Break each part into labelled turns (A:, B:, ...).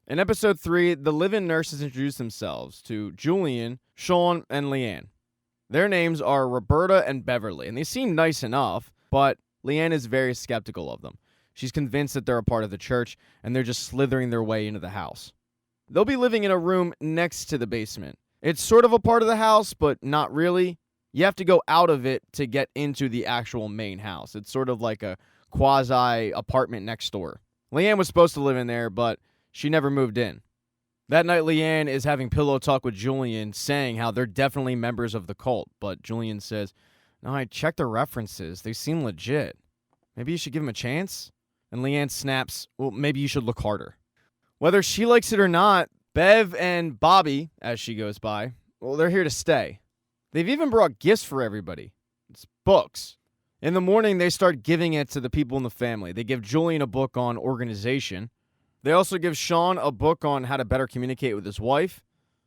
A: In episode 3, the live-in nurses introduce themselves to Julian, Sean, and Leanne. Their names are Roberta and Beverly, and they seem nice enough, but Leanne is very skeptical of them. She's convinced that they're a part of the church, and they're just slithering their way into the house. They'll be living in a room next to the basement. It's sort of a part of the house, but not really. You have to go out of it to get into the actual main house. It's sort of like a quasi-apartment next door. Leanne was supposed to live in there, but she never moved in. That night, Leanne is having pillow talk with Julian, saying how they're definitely members of the cult, but Julian says, "No, I checked the references. They seem legit. Maybe you should give them a chance?" And Leanne snaps, "Well, maybe you should look harder." Whether she likes it or not, Bev and Bobby, as she goes by, well, they're here to stay. They've even brought gifts for everybody. It's books. In the morning, they start giving it to the people in the family. They give Julian a book on organization. They also give Sean a book on how to better communicate with his wife.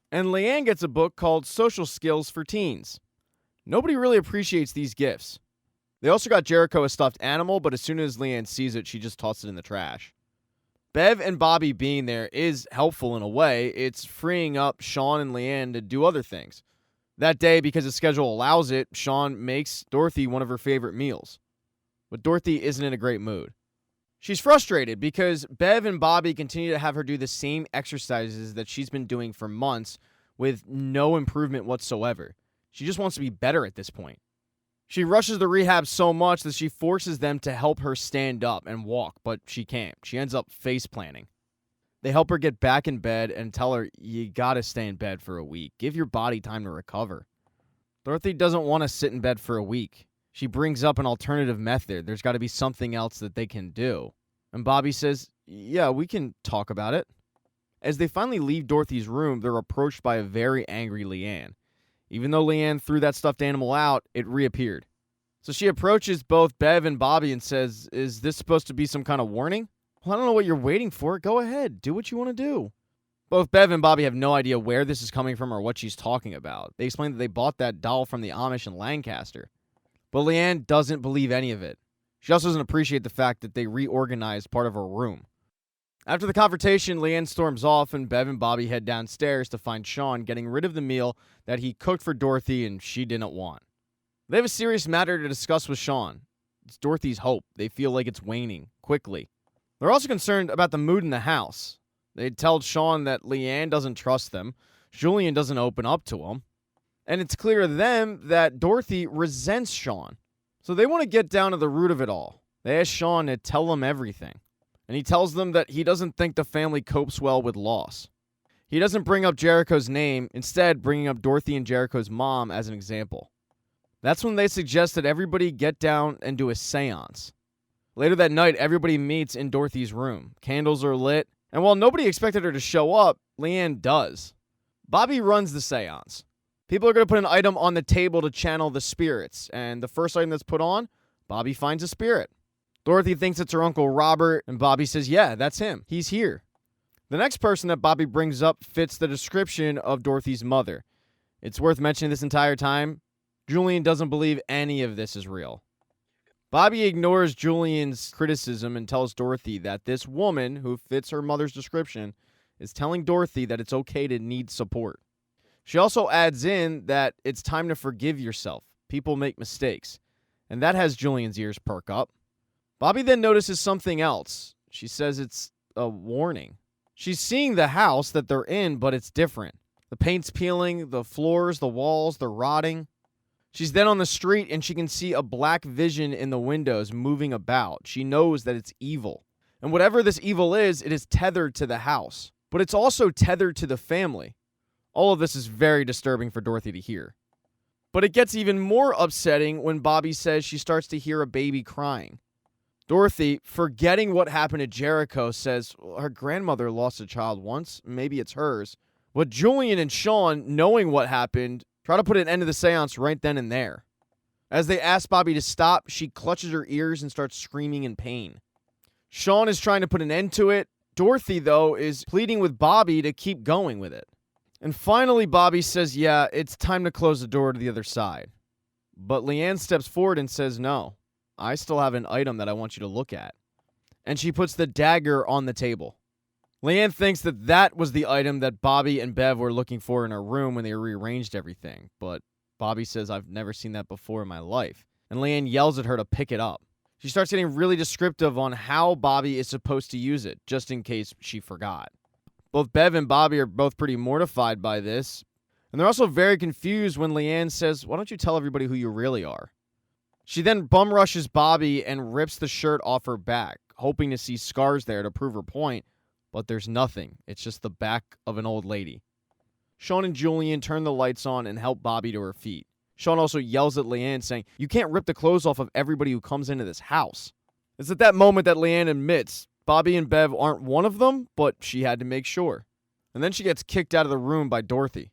A: And Leanne gets a book called Social Skills for Teens. Nobody really appreciates these gifts. They also got Jericho a stuffed animal, but as soon as Leanne sees it, she just tosses it in the trash. Bev and Bobby being there is helpful in a way. It's freeing up Sean and Leanne to do other things. That day, because his schedule allows it, Sean makes Dorothy one of her favorite meals. But Dorothy isn't in a great mood. She's frustrated because Bev and Bobby continue to have her do the same exercises that she's been doing for months with no improvement whatsoever. She just wants to be better at this point. She rushes the rehab so much that she forces them to help her stand up and walk, but she can't. She ends up face planting. They help her get back in bed and tell her, "You gotta stay in bed for a week. Give your body time to recover." Dorothy doesn't want to sit in bed for a week. She brings up an alternative method. There's got to be something else that they can do. And Bobby says, "Yeah, we can talk about it." As they finally leave Dorothy's room, they're approached by a very angry Leanne. Even though Leanne threw that stuffed animal out, it reappeared. So she approaches both Bev and Bobby and says, "Is this supposed to be some kind of warning?" "Well, I don't know what you're waiting for. Go ahead. Do what you want to do." Both Bev and Bobby have no idea where this is coming from or what she's talking about. They explain that they bought that doll from the Amish in Lancaster. But Leanne doesn't believe any of it. She also doesn't appreciate the fact that they reorganized part of her room. After the confrontation, Leanne storms off, and Bev and Bobby head downstairs to find Sean getting rid of the meal that he cooked for Dorothy and she didn't want. They have a serious matter to discuss with Sean. It's Dorothy's hope. They feel like it's waning quickly. They're also concerned about the mood in the house. They tell Sean that Leanne doesn't trust them. Julian doesn't open up to him. And it's clear to them that Dorothy resents Sean. So they want to get down to the root of it all. They ask Sean to tell them everything. And he tells them that he doesn't think the family copes well with loss. He doesn't bring up Jericho's name, instead bringing up Dorothy and Jericho's mom as an example. That's when they suggest that everybody get down and do a seance. Later that night, everybody meets in Dorothy's room. Candles are lit, and while nobody expected her to show up, Leanne does. Bobby runs the seance. People are going to put an item on the table to channel the spirits, and the first item that's put on, Bobby finds a spirit. Dorothy thinks it's her Uncle Robert, and Bobby says, "Yeah, that's him. He's here." The next person that Bobby brings up fits the description of Dorothy's mother. It's worth mentioning this entire time, Julian doesn't believe any of this is real. Bobby ignores Julian's criticism and tells Dorothy that this woman, who fits her mother's description, is telling Dorothy that it's okay to need support. She also adds in that it's time to forgive yourself. People make mistakes. And that has Julian's ears perk up. Bobby then notices something else. She says it's a warning. She's seeing the house that they're in, but it's different. The paint's peeling, the floors, the walls, they're rotting. She's then on the street and she can see a black vision in the windows moving about. She knows that it's evil. And whatever this evil is, it is tethered to the house. But it's also tethered to the family. All of this is very disturbing for Dorothy to hear. But it gets even more upsetting when Bobby says she starts to hear a baby crying. Dorothy, forgetting what happened to Jericho, says her grandmother lost a child once. Maybe it's hers. But Julian and Sean, knowing what happened, try to put an end to the seance right then and there. As they ask Bobby to stop, she clutches her ears and starts screaming in pain. Sean is trying to put an end to it. Dorothy, though, is pleading with Bobby to keep going with it. And finally, Bobby says, "Yeah, it's time to close the door to the other side." But Leanne steps forward and says, "No, I still have an item that I want you to look at." And she puts the dagger on the table. Leanne thinks that that was the item that Bobby and Bev were looking for in her room when they rearranged everything, but Bobby says, "I've never seen that before in my life." And Leanne yells at her to pick it up. She starts getting really descriptive on how Bobby is supposed to use it, just in case she forgot. Both Bev and Bobby are both pretty mortified by this, and they're also very confused when Leanne says, "Why don't you tell everybody who you really are?" She then bum rushes Bobby and rips the shirt off her back, hoping to see scars there to prove her point, but there's nothing. It's just the back of an old lady. Sean and Julian turn the lights on and help Bobby to her feet. Sean also yells at Leanne, saying, "You can't rip the clothes off of everybody who comes into this house." It's at that moment that Leanne admits Bobby and Bev aren't one of them, but she had to make sure. And then she gets kicked out of the room by Dorothy.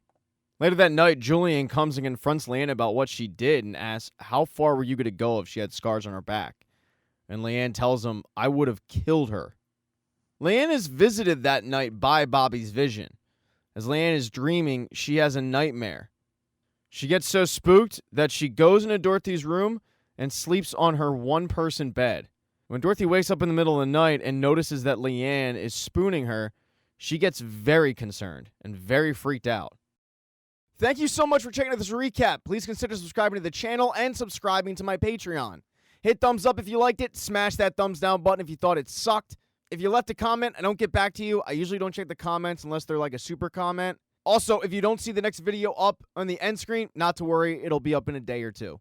A: Later that night, Julian comes and confronts Leanne about what she did and asks, "How far were you going to go if she had scars on her back?" And Leanne tells him, "I would have killed her." Leanne is visited that night by Bobby's vision. As Leanne is dreaming, she has a nightmare. She gets so spooked that she goes into Dorothy's room and sleeps on her one-person bed. When Dorothy wakes up in the middle of the night and notices that Leanne is spooning her, she gets very concerned and very freaked out. Thank you so much for checking out this recap. Please consider subscribing to the channel and subscribing to my Patreon. Hit thumbs up if you liked it. Smash that thumbs down button if you thought it sucked. If you left a comment, I don't get back to you. I usually don't check the comments unless they're like a super comment. Also, if you don't see the next video up on the end screen, not to worry, it'll be up in a day or two.